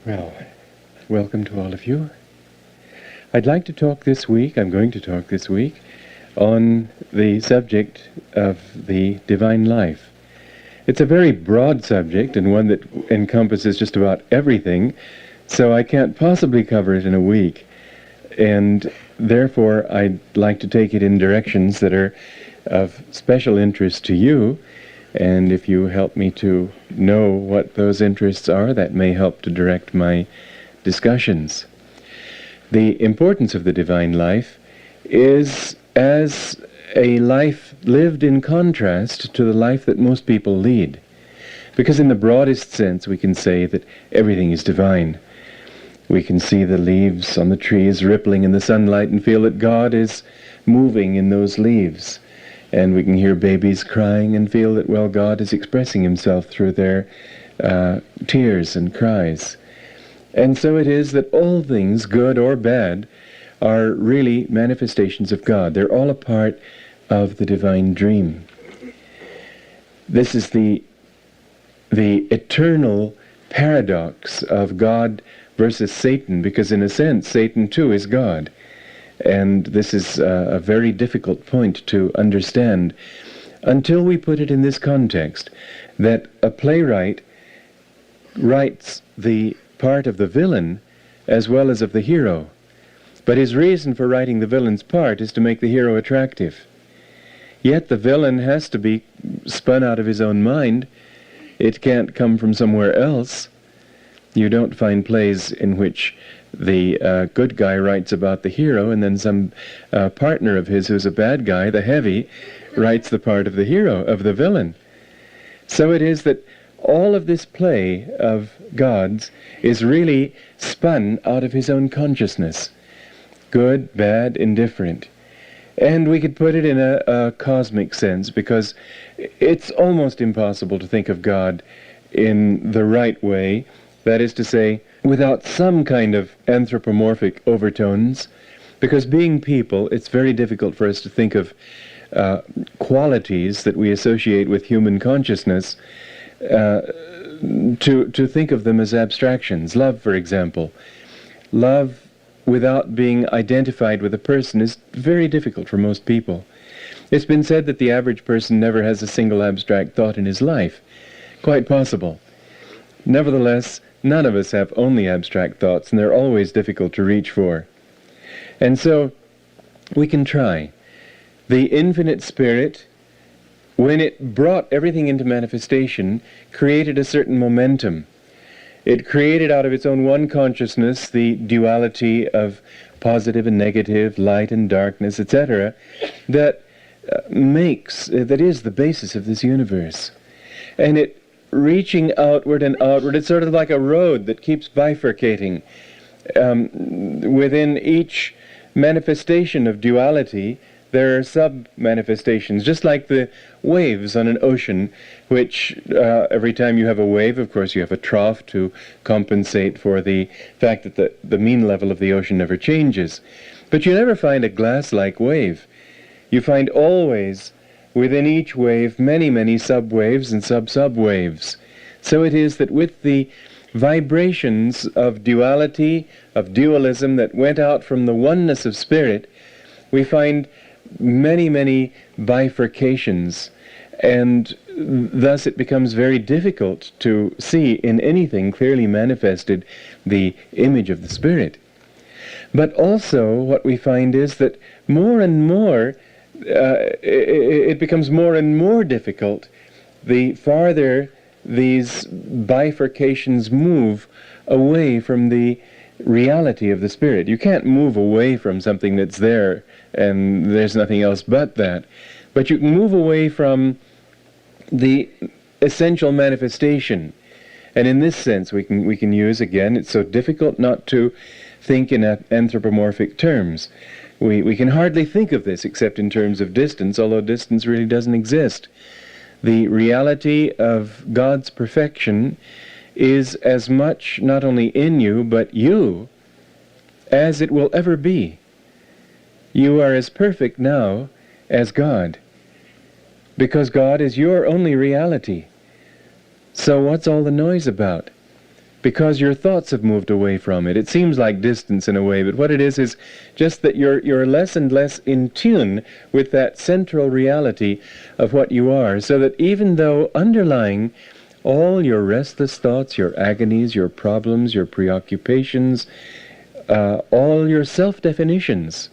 Well, welcome to all of you. I'd like to talk this week, I'm going to talk this week, on the subject of the divine life. It's a very broad subject and one that encompasses just about everything, so I can't possibly cover it in a week. And therefore, I'd like to take it in directions that are of special interest to you. And if you help me to know what those interests are, that may help to direct my discussions. The importance of the divine life is as a life lived in contrast to the life that most people lead. Because in the broadest sense, we can say that everything is divine. We can see the leaves on the trees rippling in the sunlight and feel that God is moving in those leaves. And we can hear babies crying and feel that, well, God is expressing himself through their tears and cries. And so it is that all things, good or bad, are really manifestations of God. They're all a part of the divine dream. This is the eternal paradox of God versus Satan, because in a sense, Satan too is God. And this is a very difficult point to understand until we put it in this context, that a playwright writes the part of the villain as well as of the hero. But his reason for writing the villain's part is to make the hero attractive. Yet the villain has to be spun out of his own mind. It can't come from somewhere else. You don't find plays in which the good guy writes about the hero, and then some partner of his who's a bad guy, the heavy, writes the part of the hero, of the villain. So it is that all of this play of God's is really spun out of his own consciousness. Good, bad, indifferent. And we could put it in a cosmic sense, because it's almost impossible to think of God in the right way, that is to say, without some kind of anthropomorphic overtones, because being people, it's very difficult for us to think of qualities that we associate with human consciousness, to think of them as abstractions. Love, for example. Love without being identified with a person is very difficult for most people. It's been said that the average person never has a single abstract thought in his life. Quite possible. Nevertheless, none of us have only abstract thoughts, and they're always difficult to reach for. And so, we can try. The infinite spirit, when it brought everything into manifestation, created a certain momentum. It created out of its own one consciousness the duality of positive and negative, light and darkness, etc., that is the basis of this universe. And it reaching outward and outward, it's sort of like a road that keeps bifurcating. Within each manifestation of duality, there are sub-manifestations, just like the waves on an ocean, which every time you have a wave, of course, you have a trough to compensate for the fact that the mean level of the ocean never changes. But you never find a glass-like wave. You find always within each wave many, many sub-waves and sub-sub-waves. So it is that with the vibrations of duality, of dualism that went out from the oneness of spirit, we find many, many bifurcations, and thus it becomes very difficult to see in anything clearly manifested the image of the spirit. But also what we find is that more and more it becomes more and more difficult the farther these bifurcations move away from the reality of the spirit. You can't move away from something that's there and there's nothing else but that. But you can move away from the essential manifestation. And in this sense we can use, again, it's so difficult not to think in anthropomorphic terms. We can hardly think of this except in terms of distance, although distance really doesn't exist. The reality of God's perfection is as much not only in you, but you, as it will ever be. You are as perfect now as God, because God is your only reality. So what's all the noise about? because your thoughts have moved away from it. It seems like distance in a way, but what it is just that you're less and less in tune with that central reality of what you are, so that even though underlying all your restless thoughts, your agonies, your problems, your preoccupations, all your self-definitions,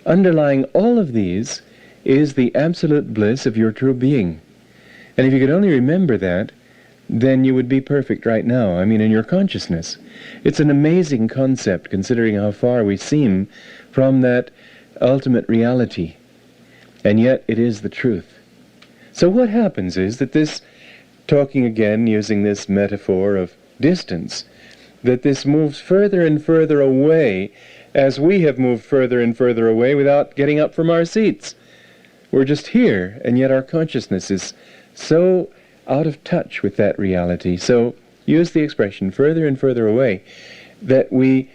underlying all of these is the absolute bliss of your true being. And if you could only remember that, then you would be perfect right now. I mean, in your consciousness. It's an amazing concept, considering how far we seem from that ultimate reality. And yet, it is the truth. So what happens is that this, talking again, using this metaphor of distance, that this moves further and further away as we have moved further and further away without getting up from our seats. We're just here, and yet our consciousness is so out of touch with that reality. So use the expression further and further away, that when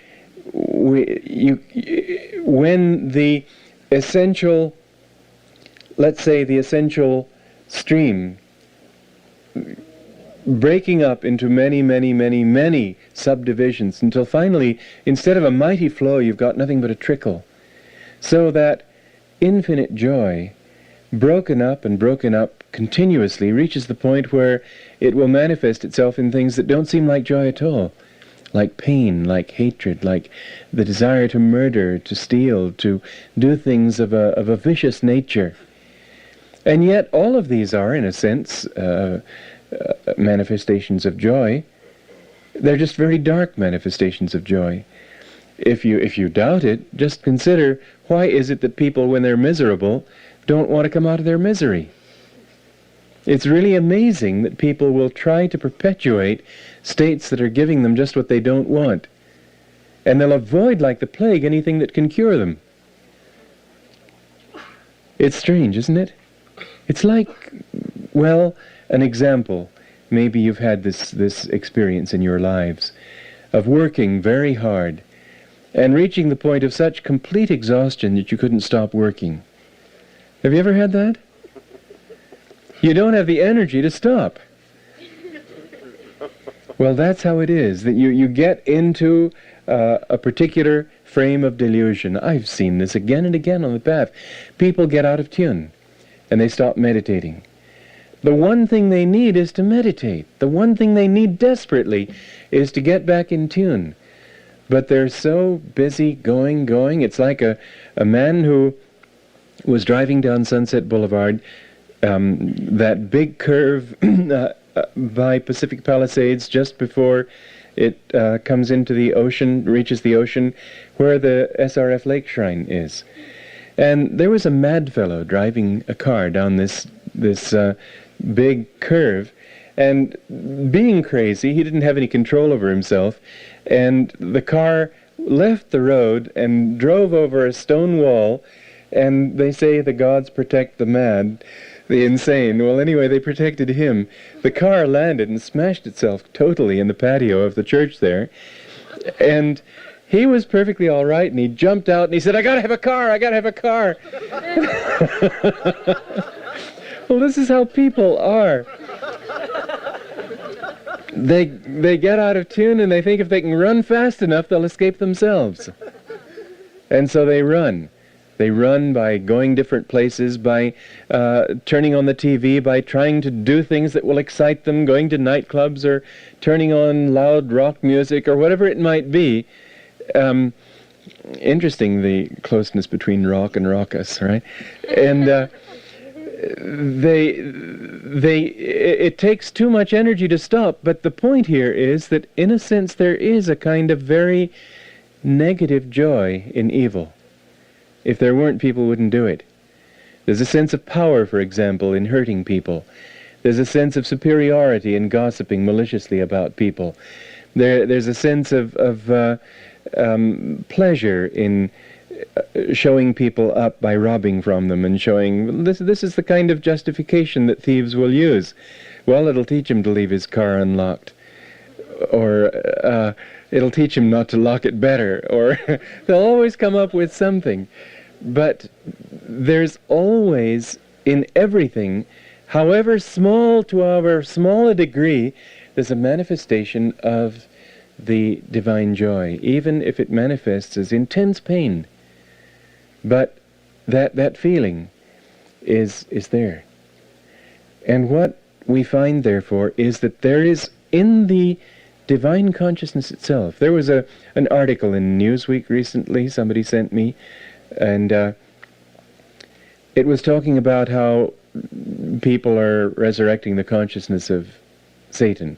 the essential, let's say the essential stream breaking up into many, many, many, many subdivisions until finally, instead of a mighty flow, you've got nothing but a trickle. So that infinite joy, broken up and broken up continuously, reaches the point where it will manifest itself in things that don't seem like joy at all, like pain, like hatred, like the desire to murder, to steal, to do things of a vicious nature. And yet all of these are, in a sense, manifestations of joy. They're just very dark manifestations of joy. If you doubt it, just consider, why is it that people, when they're miserable, don't want to come out of their misery? It's really amazing that people will try to perpetuate states that are giving them just what they don't want. And they'll avoid, like the plague, anything that can cure them. It's strange, isn't it? It's like, well, an example. Maybe you've had this experience in your lives of working very hard and reaching the point of such complete exhaustion that you couldn't stop working. Have you ever had that? You don't have the energy to stop. Well, that's how it is, that you get into a particular frame of delusion. I've seen this again and again on the path. People get out of tune, and they stop meditating. The one thing they need is to meditate. The one thing they need desperately is to get back in tune. But they're so busy going. It's like a man who was driving down Sunset Boulevard, that big curve by Pacific Palisades just before it comes into the ocean, reaches the ocean, where the SRF Lake Shrine is. And there was a mad fellow driving a car down this big curve, and being crazy, he didn't have any control over himself, and the car left the road and drove over a stone wall. And they say the gods protect the mad, the insane. Well, anyway, they protected him. The car landed and smashed itself totally in the patio of the church there. And he was perfectly all right, and he jumped out and he said, I gotta have a car! Well, this is how people are. They get out of tune, and they think if they can run fast enough, they'll escape themselves. And so they run. They run by going different places, by turning on the TV, by trying to do things that will excite them, going to nightclubs or turning on loud rock music or whatever it might be. Interesting, the closeness between rock and raucous, right? And it takes too much energy to stop, but the point here is that in a sense there is a kind of very negative joy in evil. If there weren't, people wouldn't do it. There's a sense of power, for example, in hurting people. There's a sense of superiority in gossiping maliciously about people. There's a sense of pleasure in showing people up by robbing from them and showing, this is the kind of justification that thieves will use. Well, it'll teach him to leave his car unlocked. Or it'll teach him not to lock it better. Or they'll always come up with something. But there's always, in everything, however small to however small a degree, there's a manifestation of the divine joy, even if it manifests as intense pain. But that feeling is there. And what we find, therefore, is that there is in the divine consciousness itself. There was an article in Newsweek recently, somebody sent me, and it was talking about how people are resurrecting the consciousness of Satan.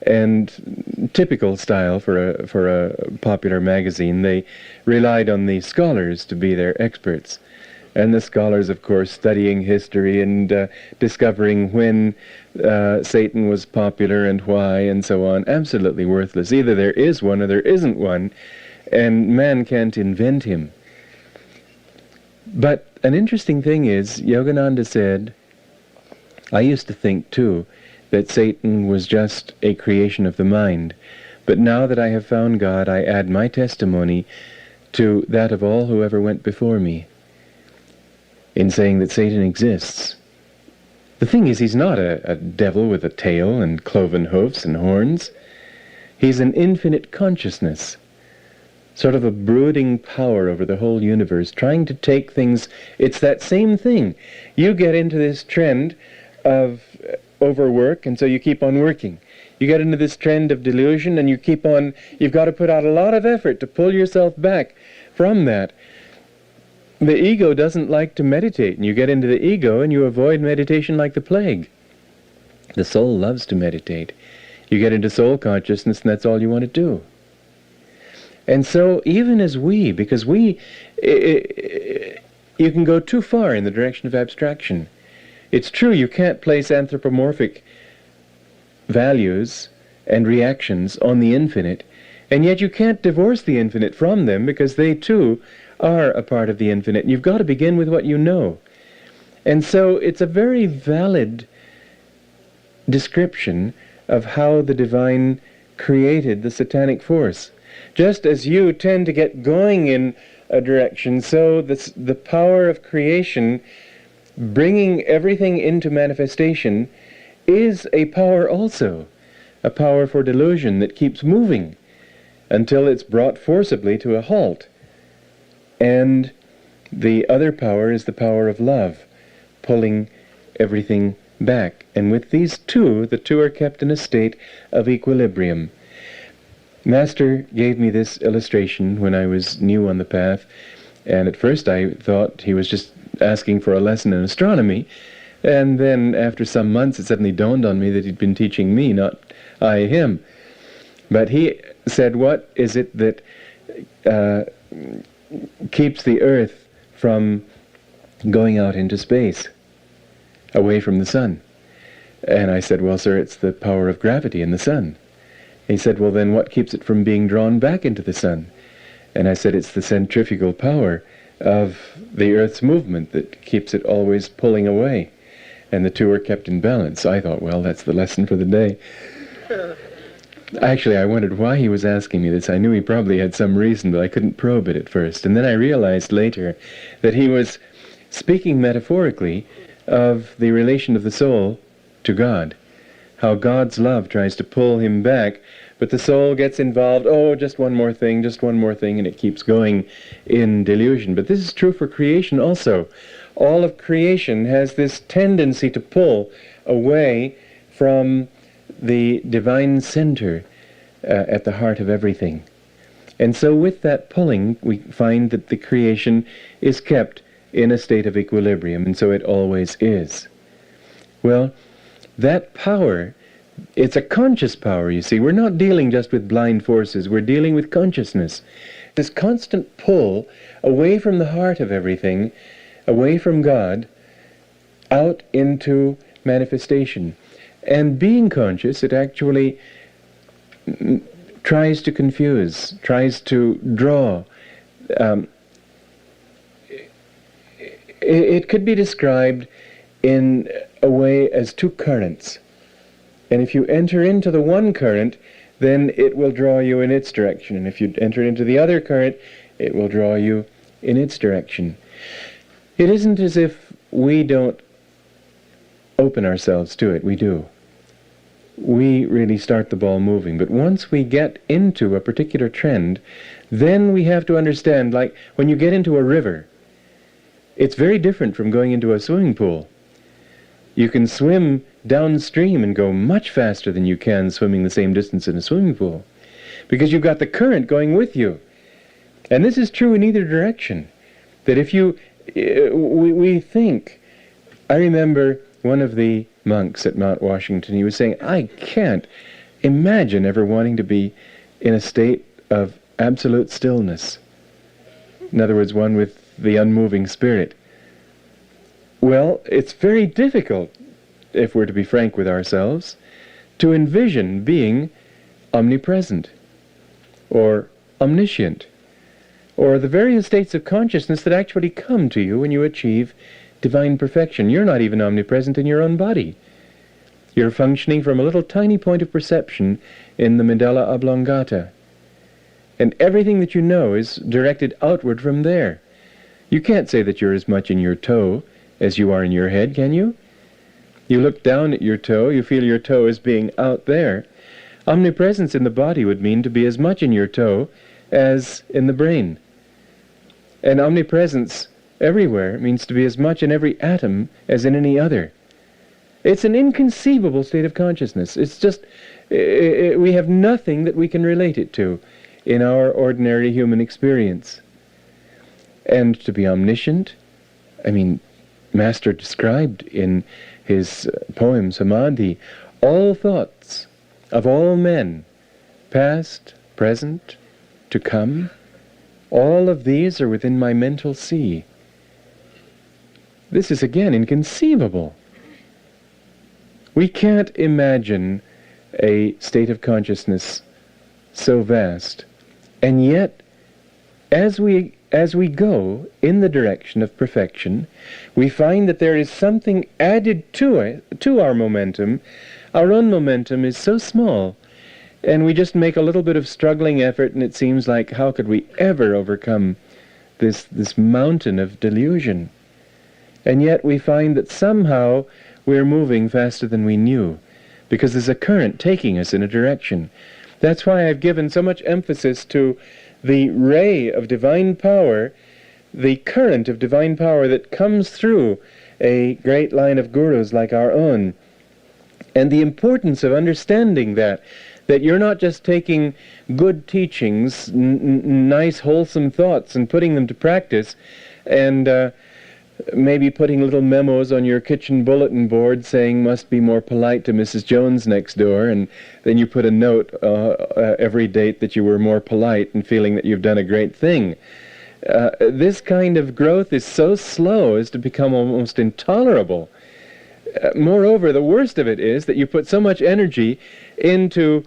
And typical style for a popular magazine, they relied on the scholars to be their experts. And the scholars, of course, studying history and discovering when Satan was popular and why and so on. Absolutely worthless. Either there is one or there isn't one, and man can't invent him. But an interesting thing is, Yogananda said, I used to think too, that Satan was just a creation of the mind. But now that I have found God, I add my testimony to that of all who ever went before me, in saying that Satan exists. The thing is, he's not a devil with a tail and cloven hoofs and horns. He's an infinite consciousness, sort of a brooding power over the whole universe, trying to take things. It's that same thing. You get into this trend of overwork, and so you keep on working. You get into this trend of delusion, and you've got to put out a lot of effort to pull yourself back from that. The ego doesn't like to meditate, and you get into the ego and you avoid meditation like the plague. The soul loves to meditate. You get into soul consciousness, and that's all you want to do. And so even as because you can go too far in the direction of abstraction. It's true, you can't place anthropomorphic values and reactions on the infinite, and yet you can't divorce the infinite from them, because they too are a part of the infinite. You've got to begin with what you know. And so it's a very valid description of how the divine created the satanic force. Just as you tend to get going in a direction, so the power of creation, bringing everything into manifestation, is a power also, a power for delusion that keeps moving until it's brought forcibly to a halt. And the other power is the power of love, pulling everything back. And with these two, the two are kept in a state of equilibrium. Master gave me this illustration when I was new on the path, and at first I thought he was just asking for a lesson in astronomy, and then after some months it suddenly dawned on me that he'd been teaching me, not I him. But he said, what is it that keeps the earth from going out into space, away from the sun? And I said, well, sir, it's the power of gravity in the sun. He said, well, then what keeps it from being drawn back into the sun? And I said, it's the centrifugal power of the Earth's movement that keeps it always pulling away. And the two are kept in balance. I thought, well, that's the lesson for the day. Actually, I wondered why he was asking me this. I knew he probably had some reason, but I couldn't probe it at first. And then I realized later that he was speaking metaphorically of the relation of the soul to God. How God's love tries to pull him back, but the soul gets involved, oh, just one more thing, and it keeps going in delusion. But this is true for creation also. All of creation has this tendency to pull away from the divine center at the heart of everything. And so with that pulling, we find that the creation is kept in a state of equilibrium, and so it always is. Well, that power, it's a conscious power, you see. We're not dealing just with blind forces, we're dealing with consciousness. This constant pull away from the heart of everything, away from God, out into manifestation. And being conscious, it actually tries to confuse, tries to draw. It could be described in a way as two currents. And if you enter into the one current, then it will draw you in its direction. And if you enter into the other current, it will draw you in its direction. It isn't as if we don't open ourselves to it. We do. we really start the ball moving. But once we get into a particular trend, then we have to understand, like when you get into a river, it's very different from going into a swimming pool. You can swim downstream and go much faster than you can swimming the same distance in a swimming pool, because you've got the current going with you. And this is true in either direction. That if you, we think, I remember one of the monks at Mount Washington, he was saying, I can't imagine ever wanting to be in a state of absolute stillness. In other words, one with the unmoving spirit. Well, it's very difficult, if we're to be frank with ourselves, to envision being omnipresent, or omniscient, or the various states of consciousness that actually come to you when you achieve divine perfection. You're not even omnipresent in your own body. You're functioning from a little tiny point of perception in the medulla oblongata. And everything that you know is directed outward from there. You can't say that you're as much in your toe as you are in your head, can you? You look down at your toe, you feel your toe as being out there. Omnipresence in the body would mean to be as much in your toe as in the brain. And omnipresence everywhere means to be as much in every atom as in any other. It's an inconceivable state of consciousness. It's just, we have nothing that we can relate it to in our ordinary human experience. And to be omniscient, I mean, Master described in his poem Samadhi, all thoughts of all men, past, present, to come, all of these are within my mental sea. This is again inconceivable. We can't imagine a state of consciousness so vast. And yet, as we go in the direction of perfection, we find that there is something added to it, to our momentum. Our own momentum is so small, and we just make a little bit of struggling effort, and it seems like, how could we ever overcome this mountain of delusion? And yet we find that somehow we're moving faster than we knew, because there's a current taking us in a direction. That's why I've given so much emphasis to the ray of divine power, the current of divine power that comes through a great line of gurus like our own. And the importance of understanding that you're not just taking good teachings, nice wholesome thoughts, and putting them to practice, and maybe putting little memos on your kitchen bulletin board saying must be more polite to Mrs. Jones next door, and then you put a note every date that you were more polite and feeling that you've done a great thing. This kind of growth is so slow as to become almost intolerable. Moreover, the worst of it is that you put so much energy into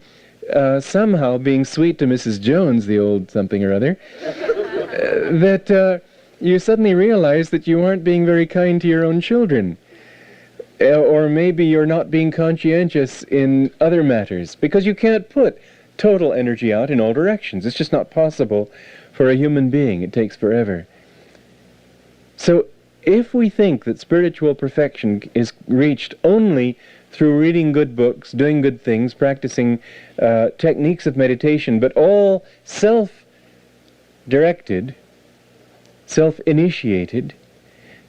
somehow being sweet to Mrs. Jones, the old something or other, that you suddenly realize that you aren't being very kind to your own children. Or maybe you're not being conscientious in other matters, because you can't put total energy out in all directions. It's just not possible for a human being. It takes forever. So if we think that spiritual perfection is reached only through reading good books, doing good things, practicing techniques of meditation, but all self-directed, self-initiated,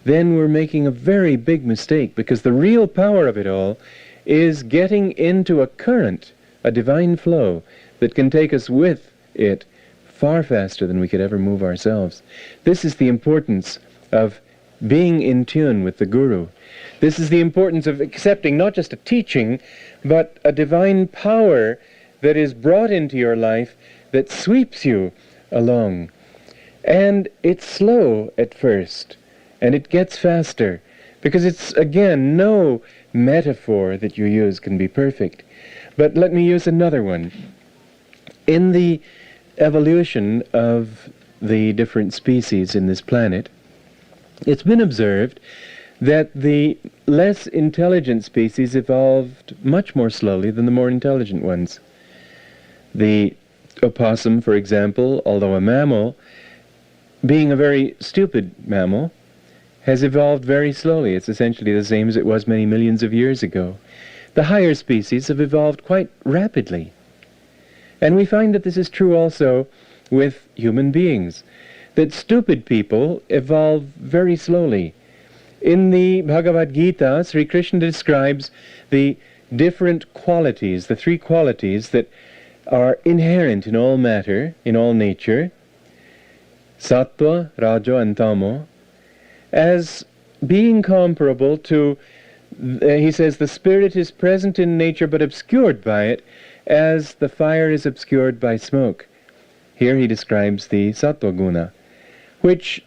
then we're making a very big mistake, because the real power of it all is getting into a current, a divine flow that can take us with it far faster than we could ever move ourselves. This is the importance of being in tune with the Guru. This is the importance of accepting not just a teaching, but a divine power that is brought into your life that sweeps you along. And it's slow at first, and it gets faster, because it's, again, no metaphor that you use can be perfect. But let me use another one. In the evolution of the different species in this planet, it's been observed that the less intelligent species evolved much more slowly than the more intelligent ones. The opossum, for example, although a mammal, being a very stupid mammal, has evolved very slowly. It's essentially the same as it was many millions of years ago. the higher species have evolved quite rapidly. And we find that this is true also with human beings, that stupid people evolve very slowly. In the Bhagavad Gita, Sri Krishna describes the different qualities, the three qualities that are inherent in all matter, in all nature, sattva, raja, and tamo, as being comparable to, he says, the spirit is present in nature but obscured by it, as the fire is obscured by smoke. Here he describes the sattva guna, which,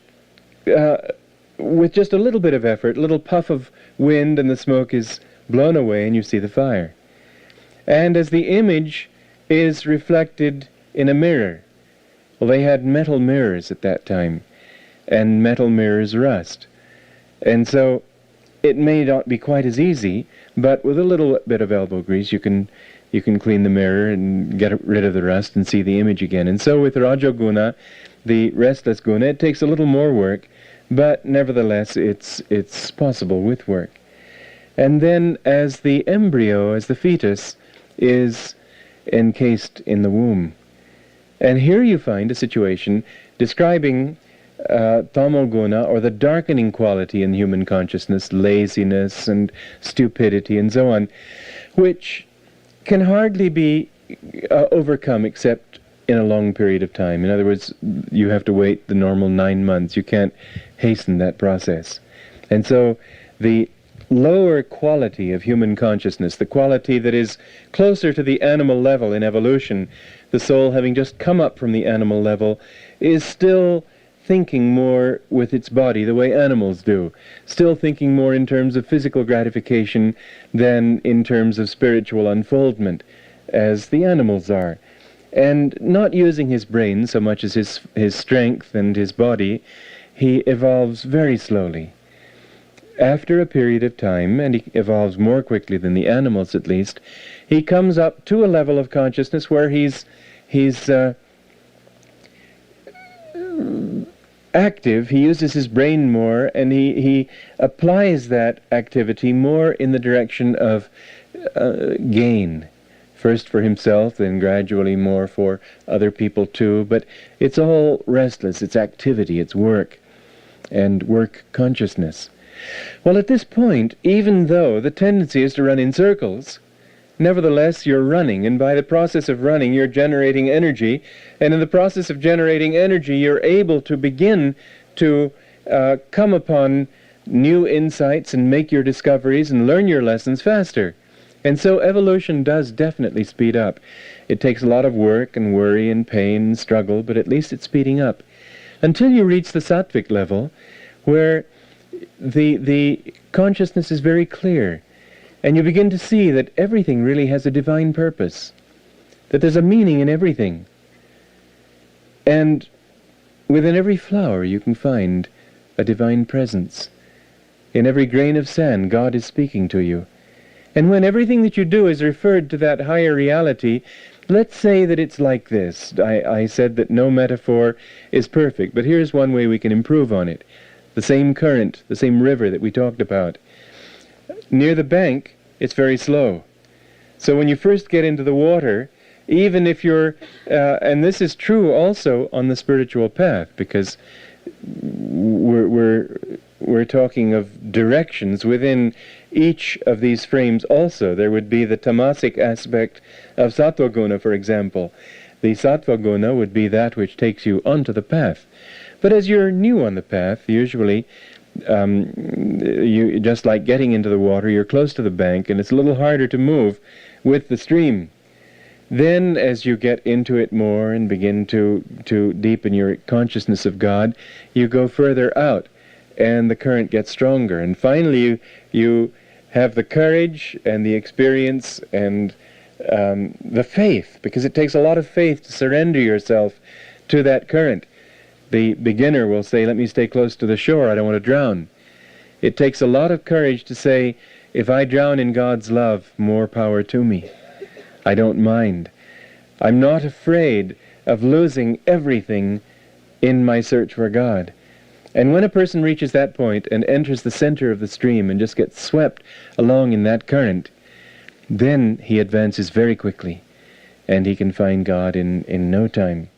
with just a little bit of effort, a little puff of wind, and the smoke is blown away and you see the fire. And as the image is reflected in a mirror, well, they had metal mirrors at that time, and metal mirrors rust. And so it may not be quite as easy, but with a little bit of elbow grease you can clean the mirror and get rid of the rust and see the image again. And so with Rajoguna, the restless guna, it takes a little more work, but nevertheless it's possible with work. And then as the embryo, as the fetus, is encased in the womb. And here you find a situation describing tamoguna, or the darkening quality in human consciousness, laziness and stupidity and so on, which can hardly be overcome except in a long period of time. In other words, you have to wait the normal 9 months. You can't hasten that process. And so the lower quality of human consciousness, the quality that is closer to the animal level in evolution, the soul having just come up from the animal level, is still thinking more with its body the way animals do, still thinking more in terms of physical gratification than in terms of spiritual unfoldment, as the animals are, and not using his brain so much as his strength and his body. He evolves very slowly. After a period of time, and he evolves more quickly than the animals at least, he comes up to a level of consciousness where he's active. He uses his brain more, and he applies that activity more in the direction of gain, first for himself, then gradually more for other people too. But it's all restless, it's activity, it's work, and work consciousness. Well, at this point, even though the tendency is to run in circles, nevertheless you're running, and by the process of running you're generating energy, and in the process of generating energy you're able to begin to come upon new insights and make your discoveries and learn your lessons faster. And so evolution does definitely speed up. It takes a lot of work and worry and pain and struggle, but at least it's speeding up, until you reach the sattvic level, where the consciousness is very clear, and you begin to see that everything really has a divine purpose, that there's a meaning in everything. And within every flower you can find a divine presence. In every grain of sand, God is speaking to you. And when everything that you do is referred to that higher reality, let's say that it's like this. I said that no metaphor is perfect, but here's one way we can improve on it. The same current, the same river that we talked about. Near the bank, it's very slow. So when you first get into the water, even if you're, and this is true also on the spiritual path, because we're talking of directions within each of these frames also. There would be the tamasic aspect of sattva guna, for example. The sattva guna would be that which takes you onto the path. But as you're new on the path, usually, you just like getting into the water, you're close to the bank, and it's a little harder to move with the stream. Then, as you get into it more and begin to deepen your consciousness of God, you go further out, and the current gets stronger. And finally, you have the courage and the experience and the faith, because it takes a lot of faith to surrender yourself to that current. The beginner will say, let me stay close to the shore, I don't want to drown. It takes a lot of courage to say, if I drown in God's love, more power to me. I don't mind. I'm not afraid of losing everything in my search for God. And when a person reaches that point and enters the center of the stream and just gets swept along in that current, then he advances very quickly, and he can find God in no time.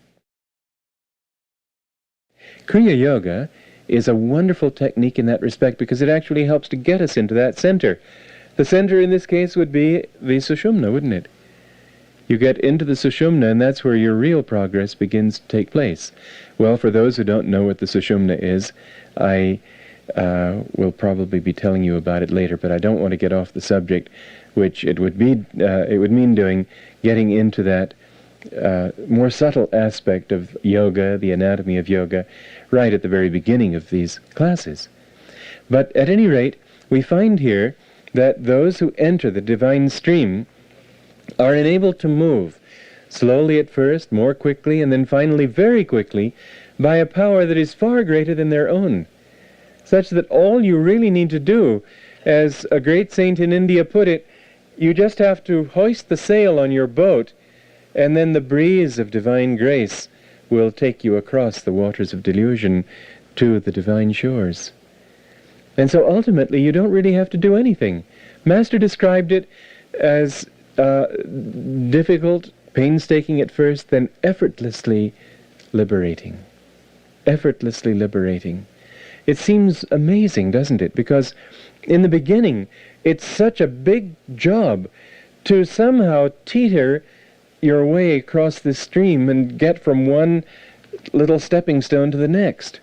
Kriya Yoga is a wonderful technique in that respect because it actually helps to get us into that center. The center in this case would be the Sushumna, wouldn't it? You get into the Sushumna, and that's where your real progress begins to take place. Well, for those who don't know what the Sushumna is, I will probably be telling you about it later, but I don't want to get off the subject, which it would mean doing, getting into that more subtle aspect of yoga, the anatomy of yoga, right at the very beginning of these classes. But at any rate, we find here that those who enter the divine stream are enabled to move, slowly at first, more quickly, and then finally very quickly, by a power that is far greater than their own, such that all you really need to do, as a great saint in India put it, you just have to hoist the sail on your boat, and then the breeze of divine grace will take you across the waters of delusion to the divine shores. And so ultimately you don't really have to do anything. Master described it as difficult, painstaking at first, then effortlessly liberating. Effortlessly liberating. It seems amazing, doesn't it? Because in the beginning, it's such a big job to somehow teeter your way across this stream and get from one little stepping stone to the next.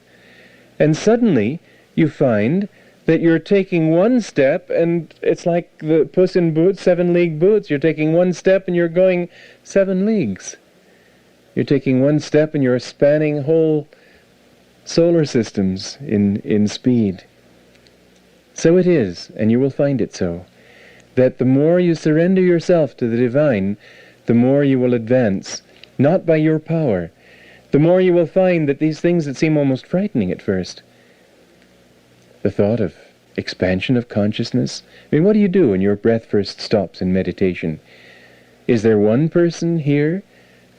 And suddenly you find that you're taking one step, and it's like the Puss in Boots, 7 league boots. You're taking one step and you're going 7 leagues. You're taking one step and you're spanning whole solar systems in speed. So it is, and you will find it so, that the more you surrender yourself to the divine, the more you will advance, not by your power. The more you will find that these things that seem almost frightening at first, the thought of expansion of consciousness. I mean, what do you do when your breath first stops in meditation? Is there one person here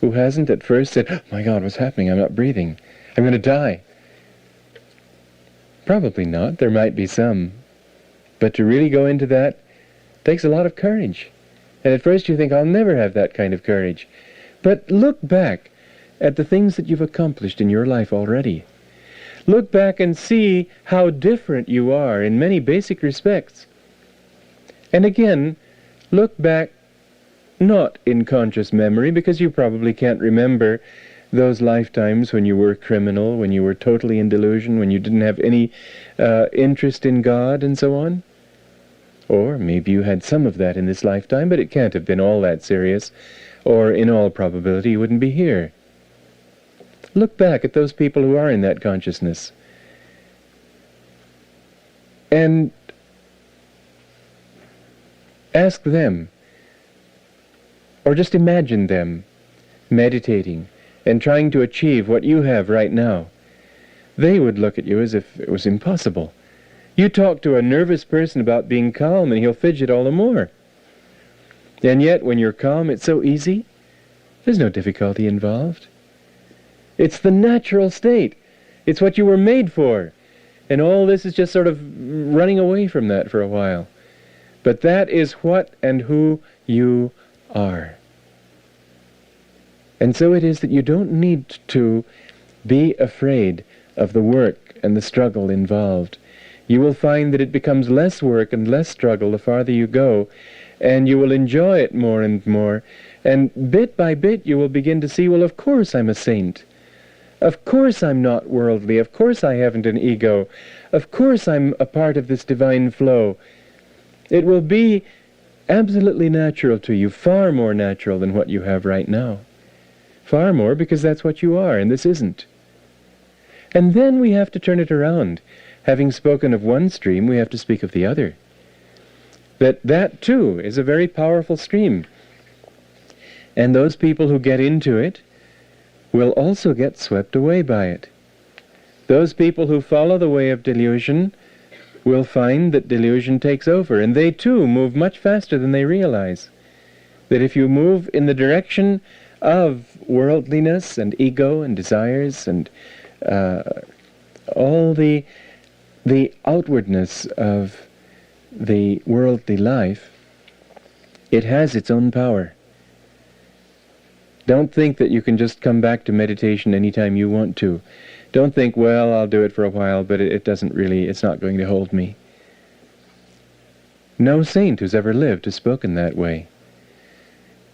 who hasn't at first said, "Oh my God, what's happening? I'm not breathing. I'm going to die"? Probably not. There might be some. But to really go into that takes a lot of courage. And at first you think, I'll never have that kind of courage. But look back at the things that you've accomplished in your life already. Look back and see how different you are in many basic respects. And again, look back not in conscious memory, because you probably can't remember those lifetimes when you were a criminal, when you were totally in delusion, when you didn't have any interest in God and so on. Or maybe you had some of that in this lifetime, but it can't have been all that serious, or in all probability you wouldn't be here. Look back at those people who are in that consciousness and ask them, or just imagine them meditating and trying to achieve what you have right now. They would look at you as if it was impossible. You talk to a nervous person about being calm and he'll fidget all the more. And yet when you're calm, it's so easy. There's no difficulty involved. It's the natural state. It's what you were made for. And all this is just sort of running away from that for a while. But that is what and who you are. And so it is that you don't need to be afraid of the work and the struggle involved. You will find that it becomes less work and less struggle the farther you go, and you will enjoy it more and more. And bit by bit you will begin to see, well, of course I'm a saint. Of course I'm not worldly. Of course I haven't an ego. Of course I'm a part of this divine flow. It will be absolutely natural to you, far more natural than what you have right now. Far more, because that's what you are, and this isn't. And then we have to turn it around. Having spoken of one stream, we have to speak of the other. That too is a very powerful stream. And those people who get into it will also get swept away by it. Those people who follow the way of delusion will find that delusion takes over, and they too move much faster than they realize. That if you move in the direction of worldliness and ego and desires and all the outwardness of the worldly life, It has its own power. Don't think that you can just come back to meditation anytime you want to. Don't think, well, I'll do it for a while, but it doesn't really, it's not going to hold me. No saint who's ever lived has spoken that way.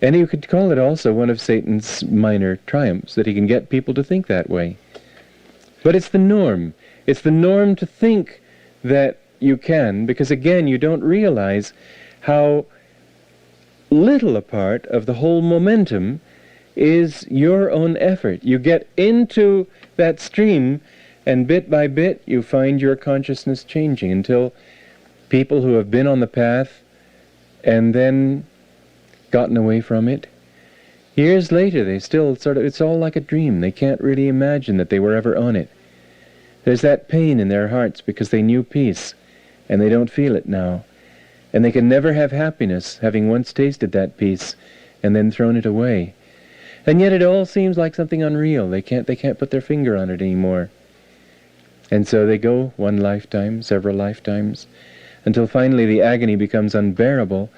And you could call it also one of Satan's minor triumphs, that he can get people to think that way. But it's the norm. It's the norm to think that you can, because again, you don't realize how little a part of the whole momentum is your own effort. You get into that stream, and bit by bit you find your consciousness changing until people who have been on the path and then gotten away from it, years later they still it's all like a dream. They can't really imagine that they were ever on it. There's that pain in their hearts because they knew peace and they don't feel it now. And they can never have happiness, having once tasted that peace and then thrown it away. And yet it all seems like something unreal. They can't put their finger on it anymore. And so they go one lifetime, several lifetimes, until finally the agony becomes unbearable,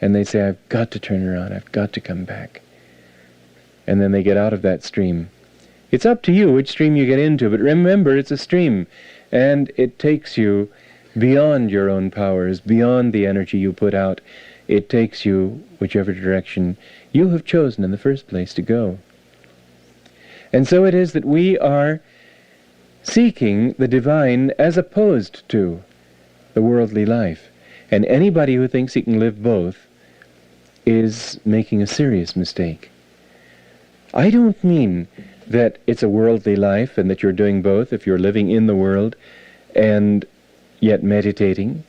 and they say, I've got to turn around, I've got to come back. And then they get out of that stream. It's up to you which stream you get into, but remember, it's a stream, and it takes you beyond your own powers, beyond the energy you put out. It takes you whichever direction you have chosen in the first place to go. And so it is that we are seeking the divine as opposed to the worldly life. And anybody who thinks he can live both is making a serious mistake. I don't mean that it's a worldly life and that you're doing both if you're living in the world and yet meditating.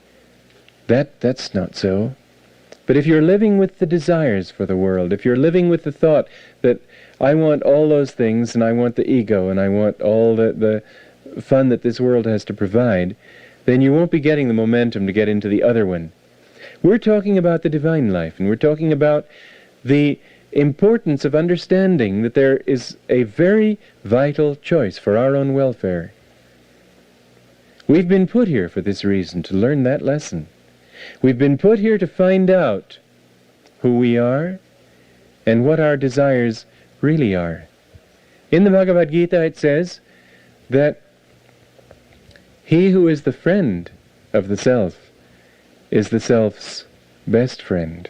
That's not so. But if you're living with the desires for the world, if you're living with the thought that I want all those things and I want the ego and I want all the fun that this world has to provide, then you won't be getting the momentum to get into the other one. We're talking about the divine life, and we're talking about the importance of understanding that there is a very vital choice for our own welfare. We've been put here for this reason, to learn that lesson. We've been put here to find out who we are and what our desires really are. In the Bhagavad Gita it says that he who is the friend of the self is the self's best friend.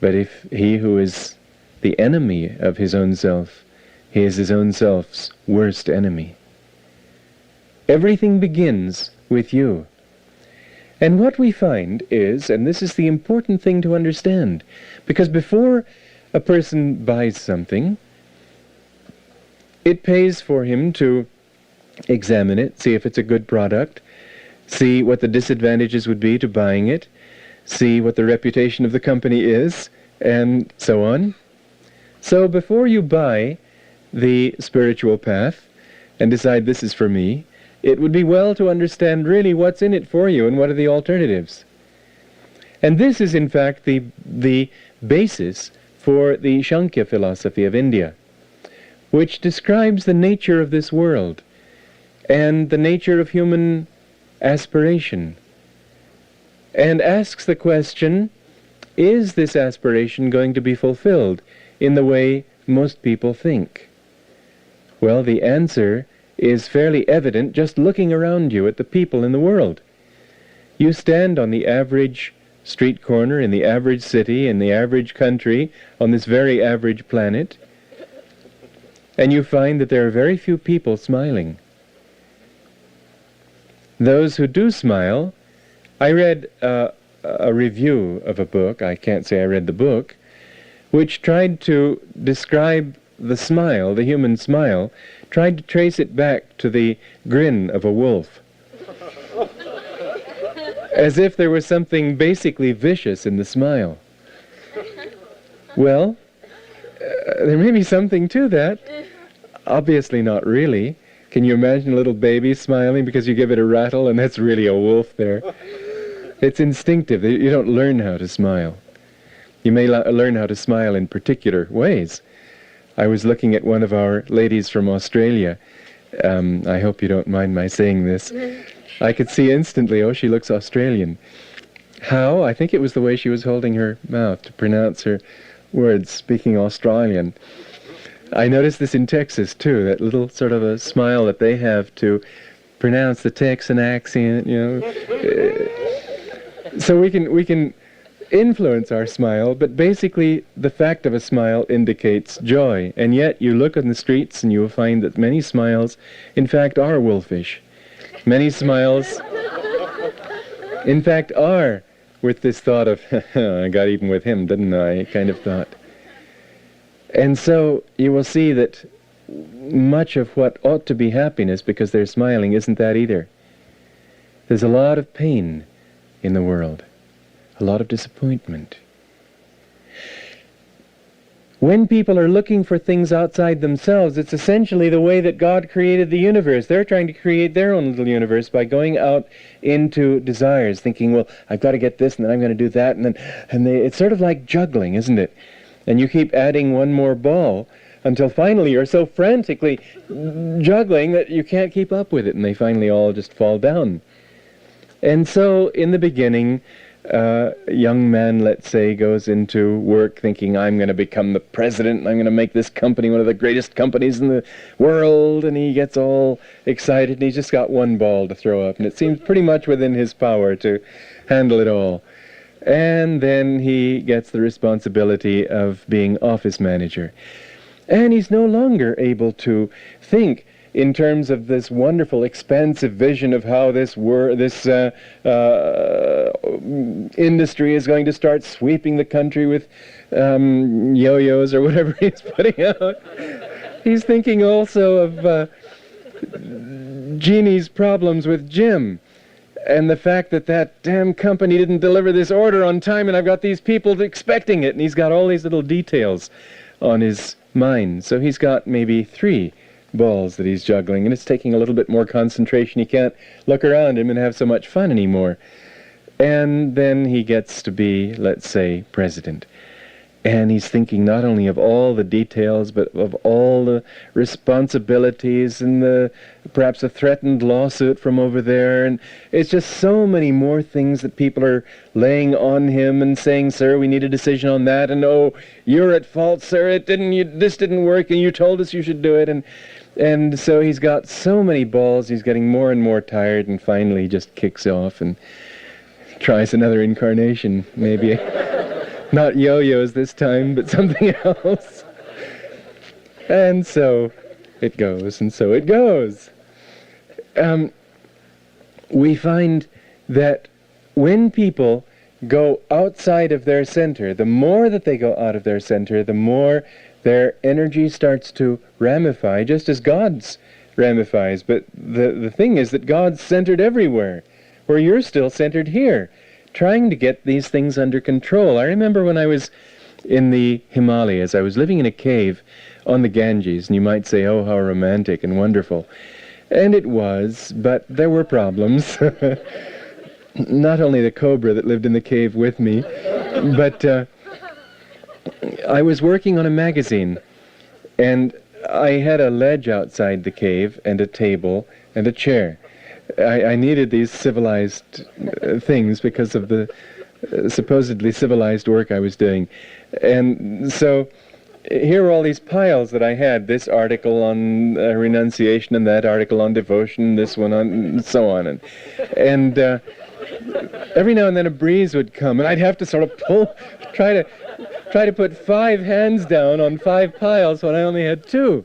But if he who is the enemy of his own self, he is his own self's worst enemy. Everything begins with you. And what we find is, and this is the important thing to understand, because before a person buys something, it pays for him to examine it, see if it's a good product, see what the disadvantages would be to buying it, see what the reputation of the company is, and so on. So before you buy the spiritual path and decide this is for me, it would be well to understand really what's in it for you and what are the alternatives. And this is in fact the basis for the Sankhya philosophy of India, which describes the nature of this world and the nature of human aspiration, and asks the question, is this aspiration going to be fulfilled in the way most people think? Well, the answer is fairly evident just looking around you at the people in the world. You stand on the average street corner in the average city, in the average country, on this very average planet, and you find that there are very few people smiling. Those who do smile, I read a review of a book, I can't say I read the book, which tried to describe the smile, the human smile, tried to trace it back to the grin of a wolf. As if there was something basically vicious in the smile. Well, there may be something to that. Obviously not really. Can you imagine a little baby smiling because you give it a rattle and that's really a wolf there? It's instinctive. You don't learn how to smile. You may learn how to smile in particular ways. I was looking at one of our ladies from Australia. I hope you don't mind my saying this. I could see instantly, oh, she looks Australian. How? I think it was the way she was holding her mouth to pronounce her words, speaking Australian. I noticed this in Texas, too, that little sort of a smile that they have to pronounce the Texan accent, you know. So we can influence our smile, but basically the fact of a smile indicates joy. And yet you look on the streets and you will find that many smiles, in fact, are wolfish. Many smiles, in fact, are with this thought of, I got even with him, didn't I, kind of thought. And so you will see that much of what ought to be happiness because they're smiling isn't that either. There's a lot of pain in the world, a lot of disappointment. When people are looking for things outside themselves, it's essentially the way that God created the universe. They're trying to create their own little universe by going out into desires, thinking, well, I've got to get this, and then I'm going to do that, it's sort of like juggling, isn't it? And you keep adding one more ball until finally you're so frantically juggling that you can't keep up with it, and they finally all just fall down. And so, in the beginning, a young man, let's say, goes into work thinking, I'm going to become the president, and I'm going to make this company one of the greatest companies in the world, and he gets all excited, and he's just got one ball to throw up, and it seems pretty much within his power to handle it all. And then he gets the responsibility of being office manager. And he's no longer able to think in terms of this wonderful, expansive vision of how this industry is going to start sweeping the country with yo-yos or whatever he's putting out. He's thinking also of Jeannie's problems with Jim. And the fact that that damn company didn't deliver this order on time, and I've got these people expecting it, and he's got all these little details on his mind. So he's got maybe 3 balls that he's juggling, and it's taking a little bit more concentration. He can't look around him and have so much fun anymore. And then he gets to be, let's say, president. And he's thinking not only of all the details, but of all the responsibilities and perhaps a threatened lawsuit from over there. And it's just so many more things that people are laying on him and saying, sir, we need a decision on that. And, oh, you're at fault, sir. This didn't work, and you told us you should do it. And so he's got so many balls, he's getting more and more tired, and finally he just kicks off and tries another incarnation, maybe. Not yo-yos this time, but something else. And so it goes, and so it goes. We find that when people go outside of their center, the more that they go out of their center, the more their energy starts to ramify, just as God's ramifies. But the thing is that God's centered everywhere, where you're still centered here, trying to get these things under control. I remember when I was in the Himalayas, I was living in a cave on the Ganges, and you might say, oh, how romantic and wonderful. And it was, but there were problems. Not only the cobra that lived in the cave with me, but I was working on a magazine, and I had a ledge outside the cave, and a table, and a chair. I needed these civilized things because of the supposedly civilized work I was doing. And so here were all these piles that I had, this article on renunciation and that article on devotion, this one on, and so on. And every now and then a breeze would come, and I'd have to sort of try to put 5 hands down on 5 piles when I only had 2.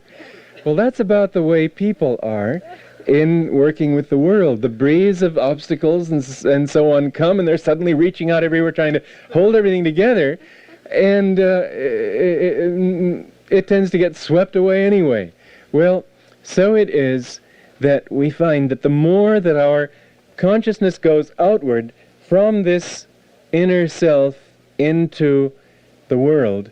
Well, that's about the way people are in working with the world. The breeze of obstacles and so on come, and they're suddenly reaching out everywhere trying to hold everything together, and it tends to get swept away anyway. Well, so it is that we find that the more that our consciousness goes outward from this inner self into the world,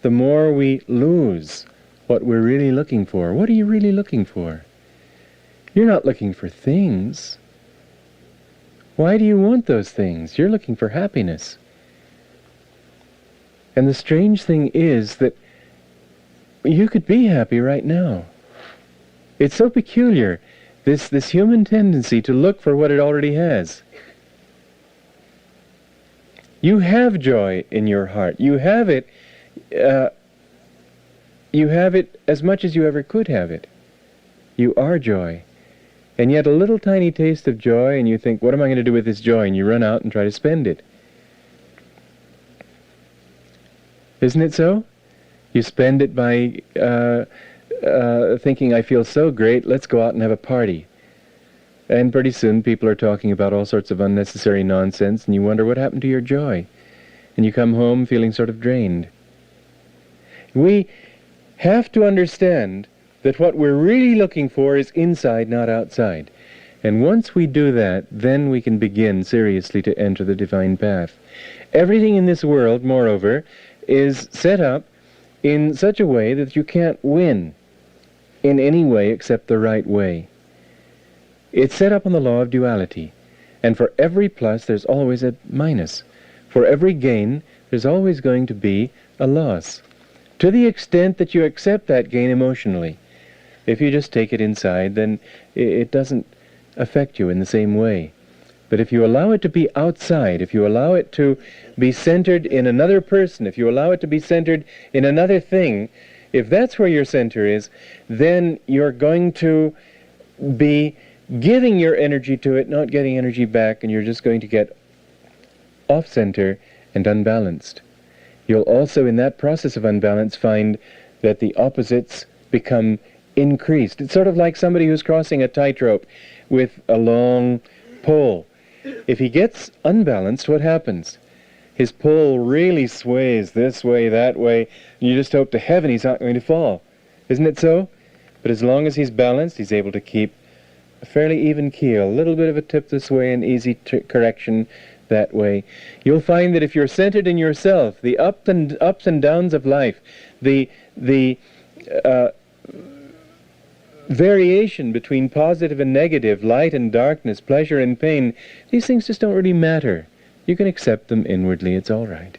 the more we lose what we're really looking for. What are you really looking for? You're not looking for things. Why do you want those things? You're looking for happiness. And the strange thing is that you could be happy right now. It's so peculiar, this human tendency to look for what it already has. You have joy in your heart. You have it as much as you ever could have it. You are joy. And yet a little tiny taste of joy, and you think, what am I going to do with this joy? And you run out and try to spend it. Isn't it so? You spend it by thinking, I feel so great, let's go out and have a party. And pretty soon people are talking about all sorts of unnecessary nonsense, and you wonder what happened to your joy. And you come home feeling sort of drained. We have to understand that what we're really looking for is inside, not outside. And once we do that, then we can begin seriously to enter the divine path. Everything in this world, moreover, is set up in such a way that you can't win in any way except the right way. It's set up on the law of duality. And for every plus, there's always a minus. For every gain, there's always going to be a loss. To the extent that you accept that gain emotionally. If you just take it inside, then it doesn't affect you in the same way. But if you allow it to be outside, if you allow it to be centered in another person, if you allow it to be centered in another thing, if that's where your center is, then you're going to be giving your energy to it, not getting energy back, and you're just going to get off-center and unbalanced. You'll also, in that process of unbalance, find that the opposites become increased. It's sort of like somebody who's crossing a tightrope with a long pole. If he gets unbalanced, what happens? His pole really sways this way, that way, and you just hope to heaven he's not going to fall. Isn't it so? But as long as he's balanced, he's able to keep a fairly even keel, a little bit of a tip this way and easy correction that way. You'll find that if you're centered in yourself, the ups and downs of life, the variation between positive and negative, light and darkness, pleasure and pain, these things just don't really matter. You can accept them inwardly, it's all right.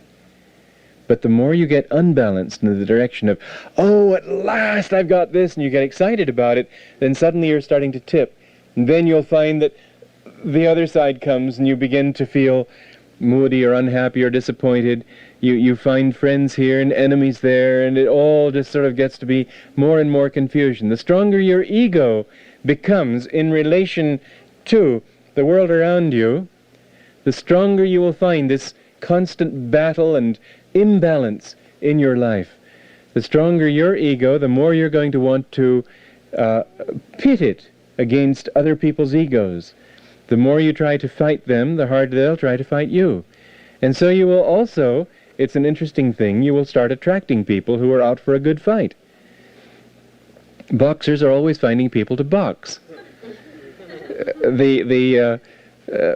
But the more you get unbalanced in the direction of, oh, at last I've got this, and you get excited about it, then suddenly you're starting to tip. And then you'll find that the other side comes and you begin to feel moody or unhappy or disappointed. You find friends here and enemies there, and it all just sort of gets to be more and more confusion. The stronger your ego becomes in relation to the world around you, the stronger you will find this constant battle and imbalance in your life. The stronger your ego, the more you're going to want to pit it against other people's egos. The more you try to fight them, the harder they'll try to fight you. And so you will also, it's an interesting thing, you will start attracting people who are out for a good fight. Boxers are always finding people to box. The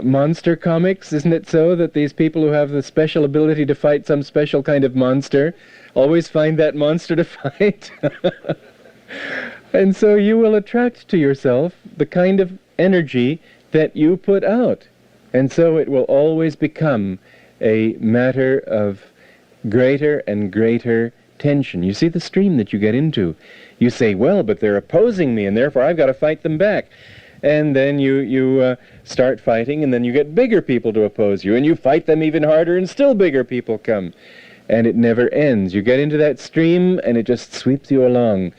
monster comics, isn't it so that these people who have the special ability to fight some special kind of monster always find that monster to fight? And so you will attract to yourself the kind of energy that you put out. And so it will always become a matter of greater and greater tension. You see the stream that you get into. You say, well, but they're opposing me, and therefore I've got to fight them back. And then you start fighting, and then you get bigger people to oppose you, and you fight them even harder, and still bigger people come. And it never ends. You get into that stream, and it just sweeps you along.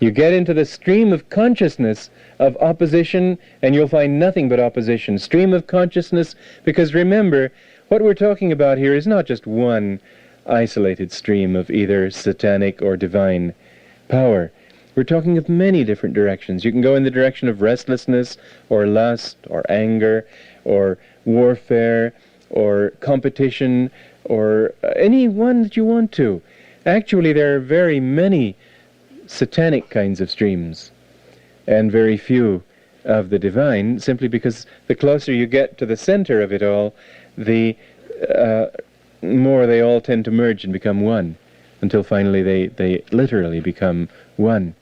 You get into the stream of consciousness of opposition, and you'll find nothing but opposition. Stream of consciousness, because remember, what we're talking about here is not just one isolated stream of either satanic or divine power. We're talking of many different directions. You can go in the direction of restlessness, or lust, or anger, or warfare, or competition, or any one that you want to. Actually, there are very many satanic kinds of streams, and very few of the divine, simply because the closer you get to the center of it all, the more they all tend to merge and become one, until finally they literally become one.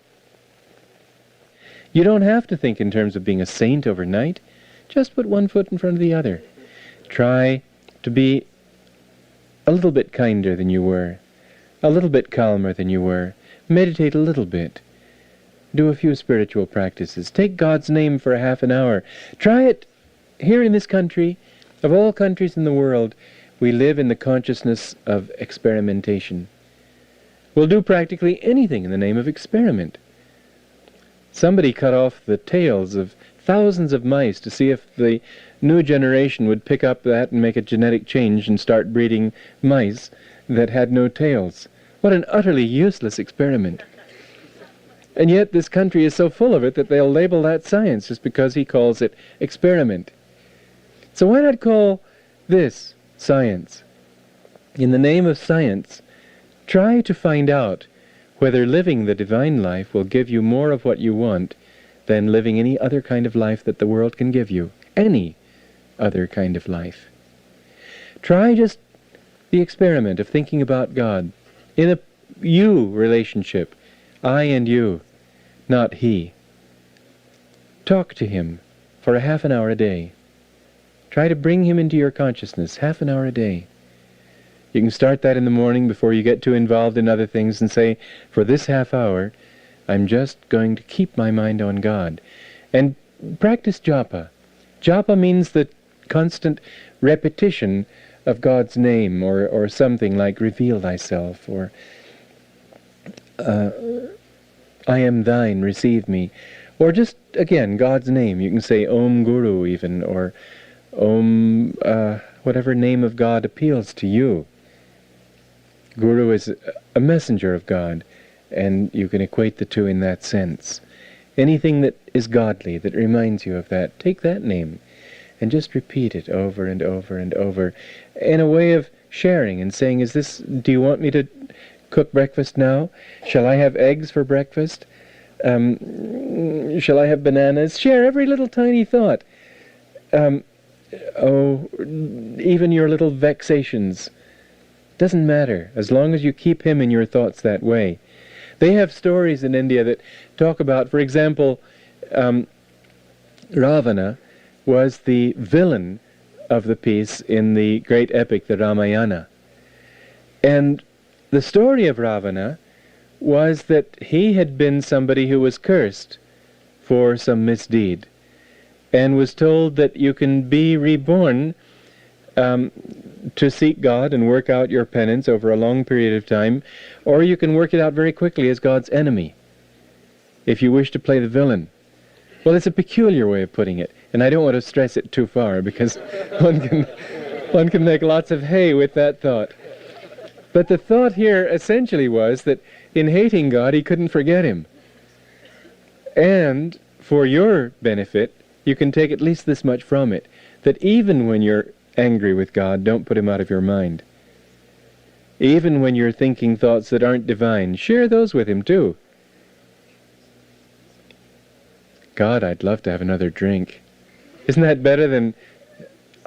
You don't have to think in terms of being a saint overnight. Just put one foot in front of the other. Try to be a little bit kinder than you were, a little bit calmer than you were. Meditate a little bit. Do a few spiritual practices. Take God's name for a half an hour. Try it here in this country. Of all countries in the world, we live in the consciousness of experimentation. We'll do practically anything in the name of experiment. Somebody cut off the tails of thousands of mice to see if the new generation would pick up that and make a genetic change and start breeding mice that had no tails. What an utterly useless experiment. And yet this country is so full of it that they'll label that science just because he calls it experiment. So why not call this science? In the name of science, try to find out whether living the divine life will give you more of what you want than living any other kind of life that the world can give you. Any other kind of life. Try just the experiment of thinking about God in a you relationship, I and you, not he. Talk to him for a half an hour a day. Try to bring him into your consciousness, half an hour a day. You can start that in the morning before you get too involved in other things and say, for this half hour, I'm just going to keep my mind on God. And practice japa. Japa means the constant repetition of God's name, or something like reveal thyself, or I am thine, receive me. Or just, again, God's name. You can say Om Guru even, or Om, whatever name of God appeals to you. Guru is a messenger of God, and you can equate the two in that sense. Anything that is godly, that reminds you of that, take that name, and just repeat it over and over and over, in a way of sharing and saying, do you want me to cook breakfast now? Shall I have eggs for breakfast? Shall I have bananas? Share every little tiny thought. Even your little vexations. Doesn't matter, as long as you keep him in your thoughts that way. They have stories in India that talk about, for example, Ravana was the villain of the piece in the great epic, the Ramayana. And the story of Ravana was that he had been somebody who was cursed for some misdeed, and was told that you can be reborn to seek God and work out your penance over a long period of time, or you can work it out very quickly as God's enemy, if you wish to play the villain. Well, it's a peculiar way of putting it, and I don't want to stress it too far, because one can make lots of hay with that thought. But the thought here essentially was that in hating God, he couldn't forget him. And for your benefit, you can take at least this much from it, that even when you're angry with God, don't put him out of your mind. Even when you're thinking thoughts that aren't divine, share those with him too. God, I'd love to have another drink. Isn't that better than,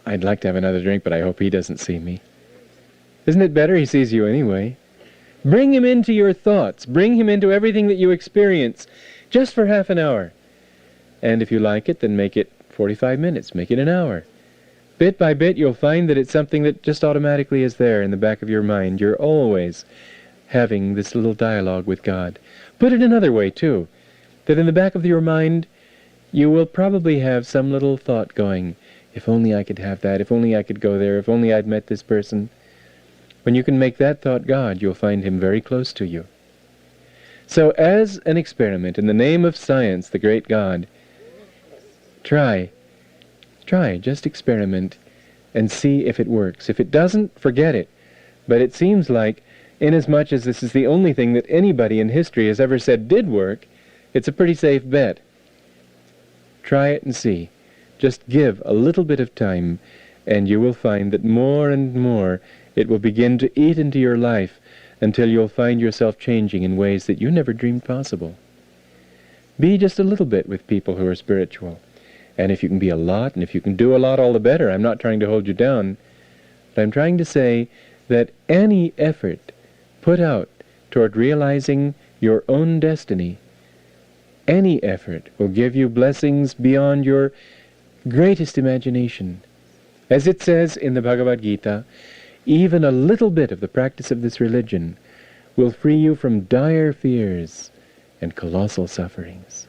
I'd like to have another drink, but I hope he doesn't see me? Isn't it better? He sees you anyway. Bring him into your thoughts. Bring him into everything that you experience, just for half an hour. And if you like it, then make it 45 minutes. Make it an hour. Bit by bit, you'll find that it's something that just automatically is there in the back of your mind. You're always having this little dialogue with God. Put it another way, too, that in the back of your mind, you will probably have some little thought going, if only I could have that, if only I could go there, if only I'd met this person. When you can make that thought God, you'll find him very close to you. So as an experiment, in the name of science, the great God, try, just experiment and see if it works. If it doesn't, forget it. But it seems like, inasmuch as this is the only thing that anybody in history has ever said did work, it's a pretty safe bet. Try it and see. Just give a little bit of time, and you will find that more and more it will begin to eat into your life until you'll find yourself changing in ways that you never dreamed possible. Be just a little bit with people who are spiritual. And if you can be a lot, and if you can do a lot, all the better. I'm not trying to hold you down. But I'm trying to say that any effort put out toward realizing your own destiny, any effort will give you blessings beyond your greatest imagination. As it says in the Bhagavad Gita, even a little bit of the practice of this religion will free you from dire fears and colossal sufferings.